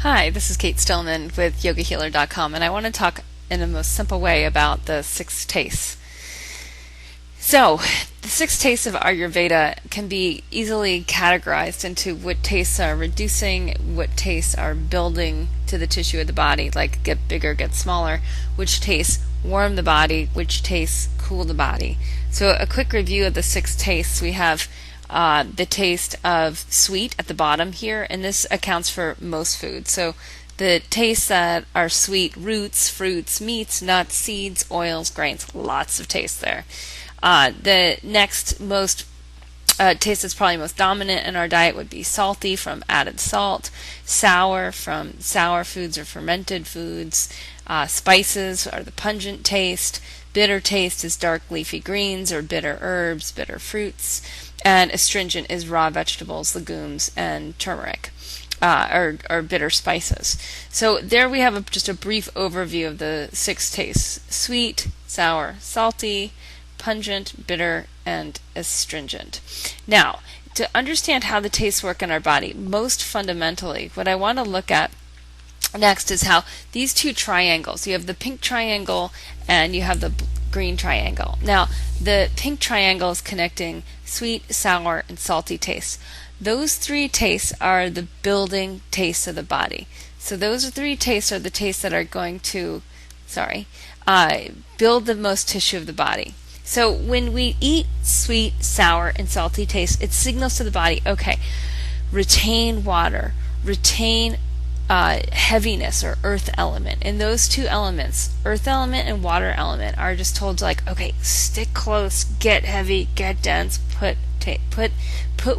Hi, this is Cate Stillman with yogahealer.com, and I want to talk in a most simple way about the six tastes. So, the six tastes of Ayurveda can be easily categorized into what tastes are reducing, what tastes are building to the tissue of the body, like get bigger, get smaller, which tastes warm the body, which tastes cool the body. So, a quick review of the six tastes. We have the taste of sweet at the bottom here, and this accounts for most foods. So the tastes that are sweet: roots, fruits, meats, nuts, seeds, oils, grains. Lots of taste there. The next most taste that's probably most dominant in our diet would be salty, from added salt; sour, from sour foods or fermented foods; spices are the pungent taste; bitter taste is dark leafy greens or bitter herbs, bitter fruits; and astringent is raw vegetables, legumes, and turmeric, or bitter spices. So there we have just a brief overview of the six tastes: sweet, sour, salty, pungent, bitter, and astringent. Now, to understand how the tastes work in our body, most fundamentally, what I want to look at next is how these two triangles, you have the pink triangle and you have the green triangle. Now, the pink triangle is connecting sweet, sour, and salty tastes. Those three tastes are the building tastes of the body. So those three tastes are the tastes that are going to, build the most tissue of the body. So when we eat sweet, sour, and salty tastes, it signals to the body, okay, retain water, retain heaviness or earth element. And those two elements, earth element and water element, are just told to, like, okay, stick close, get heavy, get dense, put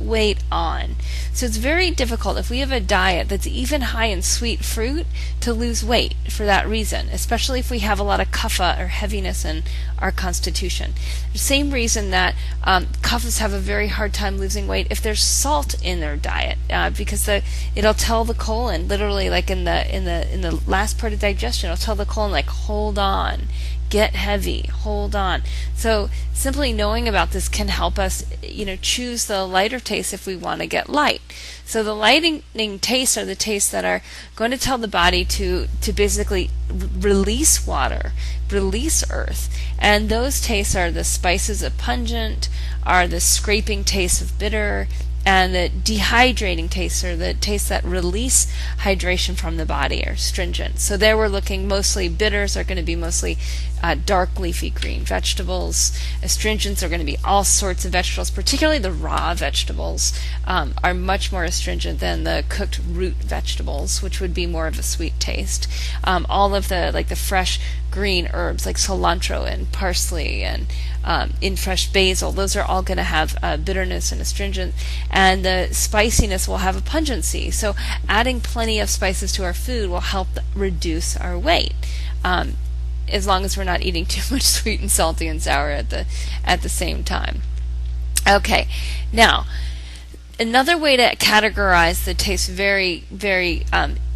weight on. So it's very difficult if we have a diet that's even high in sweet fruit to lose weight for that reason, especially if we have a lot of kapha or heaviness in our constitution. The same reason that kaphas have a very hard time losing weight if there's salt in their diet, because it'll tell the colon, literally, like in the last part of digestion, it'll tell the colon, like, hold on, get heavy, hold on. So simply knowing about this can help us, choose the lighter taste if we want to get light. So the lightening tastes are the tastes that are going to tell the body to basically release water, release earth. And those tastes are the spices of pungent, are the scraping tastes of bitter, and the dehydrating tastes are the tastes that release hydration from the body, or stringent. So there we're looking mostly, bitters are going to be mostly dark leafy green vegetables. Astringents are going to be all sorts of vegetables, particularly the raw vegetables are much more astringent than the cooked root vegetables, which would be more of a sweet taste. All of the fresh green herbs like cilantro and parsley and in fresh basil, those are all going to have bitterness and astringent, and the spiciness will have a pungency. So adding plenty of spices to our food will help reduce our weight, as long as we're not eating too much sweet and salty and sour at the same time. Okay, now another way to categorize the taste very, very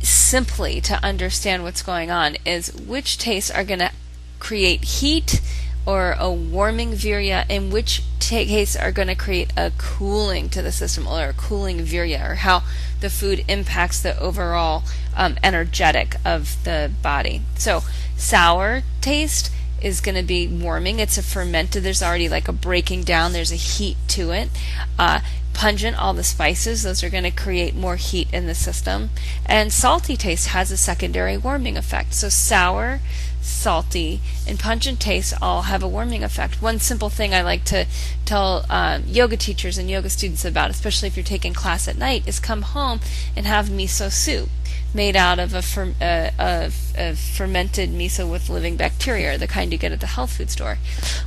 simply to understand what's going on is which tastes are going to create heat or a warming virya, and which tastes are going to create a cooling to the system, or a cooling virya, or how the food impacts the overall energetic of the body. So sour taste is going to be warming. It's a fermented, there's already like a breaking down, there's a heat to it. Pungent, all the spices, those are going to create more heat in the system. And salty taste has a secondary warming effect. So sour, salty, and pungent tastes all have a warming effect. One simple thing I like to tell yoga teachers and yoga students about, especially if you're taking class at night, is come home and have miso soup made out of a fermented miso with living bacteria, the kind you get at the health food store.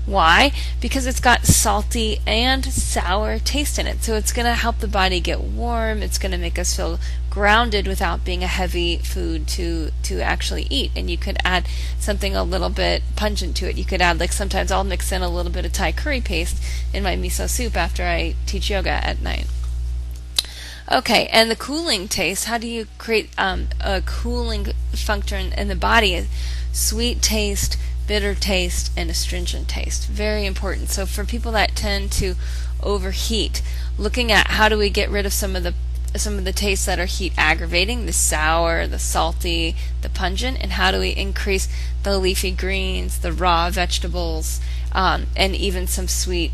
Why? Because it's got salty and sour taste in it. So it's going to help the body get warm. It's going to make us feel grounded without being a heavy food to actually eat. And you could add something a little bit pungent to it. You could add, like, sometimes I'll mix in a little bit of Thai curry paste in my miso soup after I teach yoga at night. Okay, and the cooling taste, how do you create a cooling function in the body? Sweet taste, bitter taste, and astringent taste. Very important. So for people that tend to overheat, looking at how do we get rid of some of the some of the tastes that are heat aggravating, the sour, the salty, the pungent, and how do we increase the leafy greens, the raw vegetables, and even some sweet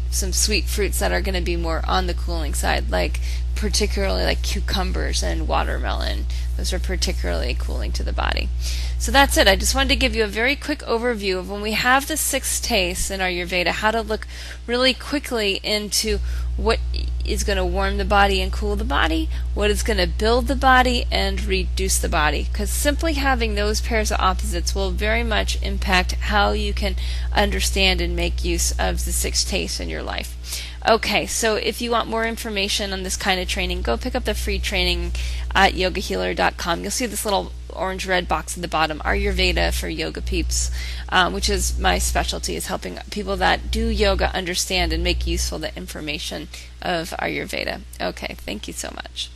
fruits that are going to be more on the cooling side, like particularly like cucumbers and watermelon. Those are particularly cooling to the body. So that's it. I just wanted to give you a very quick overview of when we have the 6 tastes in Ayurveda, how to look really quickly into what is going to warm the body and cool the body, what is going to build the body and reduce the body. Because simply having those pairs of opposites will very much impact how you can understand and make use of the 6 tastes in your life. Okay, so if you want more information on this kind of training, go pick up the free training at yogahealer.com. You'll see this little orange-red box at the bottom, Ayurveda for Yoga Peeps, which is my specialty, is helping people that do yoga understand and make useful the information of Ayurveda. Okay, thank you so much.